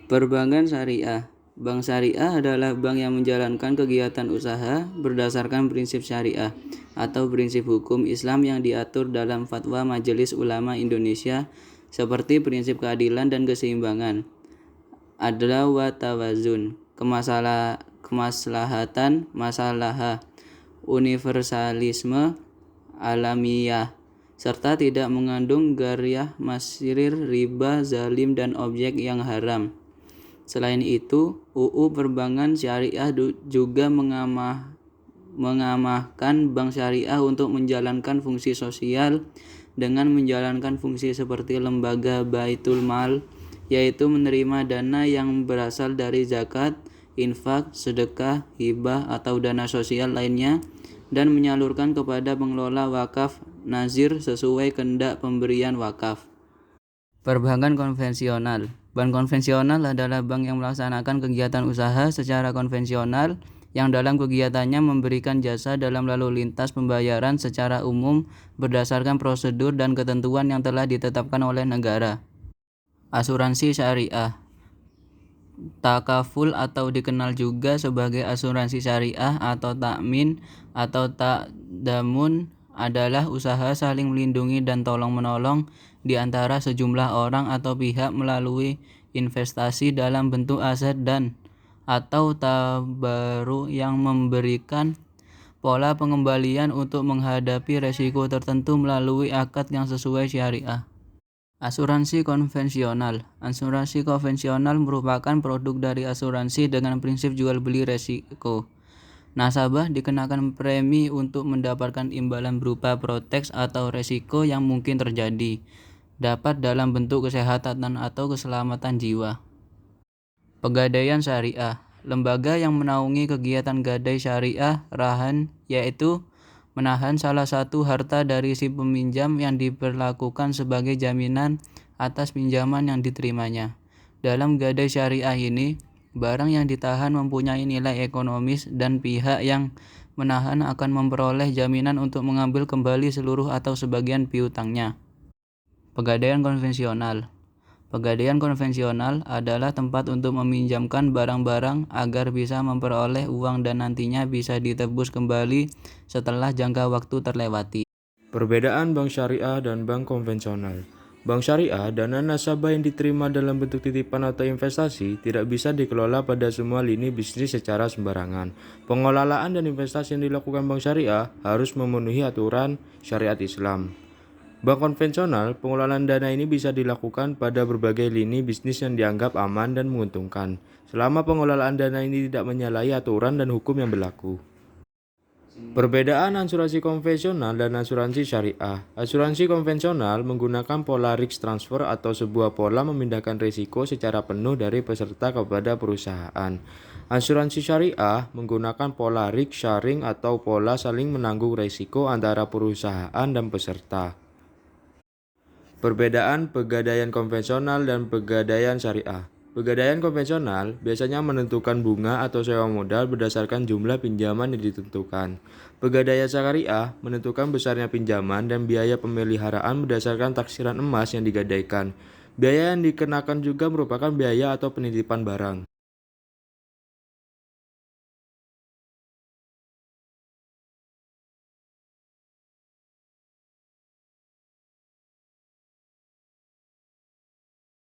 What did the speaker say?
Perbankan syariah. Bank syariah adalah bank yang menjalankan kegiatan usaha berdasarkan prinsip syariah atau prinsip hukum Islam yang diatur dalam Fatwa Majelis Ulama Indonesia seperti prinsip keadilan dan keseimbangan, adla wa tawazun, kemaslahatan, masalahah, universalisme, alamiah, serta tidak mengandung garyah, masrir, riba, zalim, dan objek yang haram. Selain itu, UU Perbankan Syariah juga mengamahkan bank syariah untuk menjalankan fungsi sosial dengan menjalankan fungsi seperti lembaga Baitul Mal, yaitu menerima dana yang berasal dari zakat, infak, sedekah, hibah, atau dana sosial lainnya dan menyalurkan kepada pengelola wakaf nazir sesuai kehendak pemberian wakaf. Perbankan konvensional. Bank konvensional adalah bank yang melaksanakan kegiatan usaha secara konvensional yang dalam kegiatannya memberikan jasa dalam lalu lintas pembayaran secara umum berdasarkan prosedur dan ketentuan yang telah ditetapkan oleh negara. Asuransi syariah. Takaful atau dikenal juga sebagai asuransi syariah atau takmin atau takdamun adalah usaha saling melindungi dan tolong-menolong di antara sejumlah orang atau pihak melalui investasi dalam bentuk aset dan atau tabaru yang memberikan pola pengembalian untuk menghadapi resiko tertentu melalui akad yang sesuai syariah. Asuransi konvensional. Asuransi konvensional merupakan produk dari asuransi dengan prinsip jual beli resiko. Nasabah dikenakan premi untuk mendapatkan imbalan berupa proteks atau resiko yang mungkin terjadi, dapat dalam bentuk kesehatan atau keselamatan jiwa. Pegadaian syariah. Lembaga yang menaungi kegiatan gadai syariah rahan yaitu menahan salah satu harta dari si peminjam yang diperlakukan sebagai jaminan atas pinjaman yang diterimanya. Dalam gadai syariah ini, barang yang ditahan mempunyai nilai ekonomis dan pihak yang menahan akan memperoleh jaminan untuk mengambil kembali seluruh atau sebagian piutangnya. Pegadaian konvensional. Pegadaian konvensional adalah tempat untuk meminjamkan barang-barang agar bisa memperoleh uang dan nantinya bisa ditebus kembali setelah jangka waktu terlewati. Perbedaan bank syariah dan bank konvensional. Bank syariah, dana nasabah yang diterima dalam bentuk titipan atau investasi tidak bisa dikelola pada semua lini bisnis secara sembarangan. Pengelolaan dan investasi yang dilakukan bank syariah harus memenuhi aturan syariat Islam. Bank konvensional, pengelolaan dana ini bisa dilakukan pada berbagai lini bisnis yang dianggap aman dan menguntungkan, selama pengelolaan dana ini tidak menyalahi aturan dan hukum yang berlaku. Perbedaan asuransi konvensional dan asuransi syariah. Asuransi konvensional menggunakan pola risk transfer atau sebuah pola memindahkan risiko secara penuh dari peserta kepada perusahaan. Asuransi syariah menggunakan pola risk sharing atau pola saling menanggung risiko antara perusahaan dan peserta. Perbedaan pegadaian konvensional dan pegadaian syariah. Pegadaian konvensional biasanya menentukan bunga atau sewa modal berdasarkan jumlah pinjaman yang ditentukan. Pegadaian syariah menentukan besarnya pinjaman dan biaya pemeliharaan berdasarkan taksiran emas yang digadaikan. Biaya yang dikenakan juga merupakan biaya atau penitipan barang.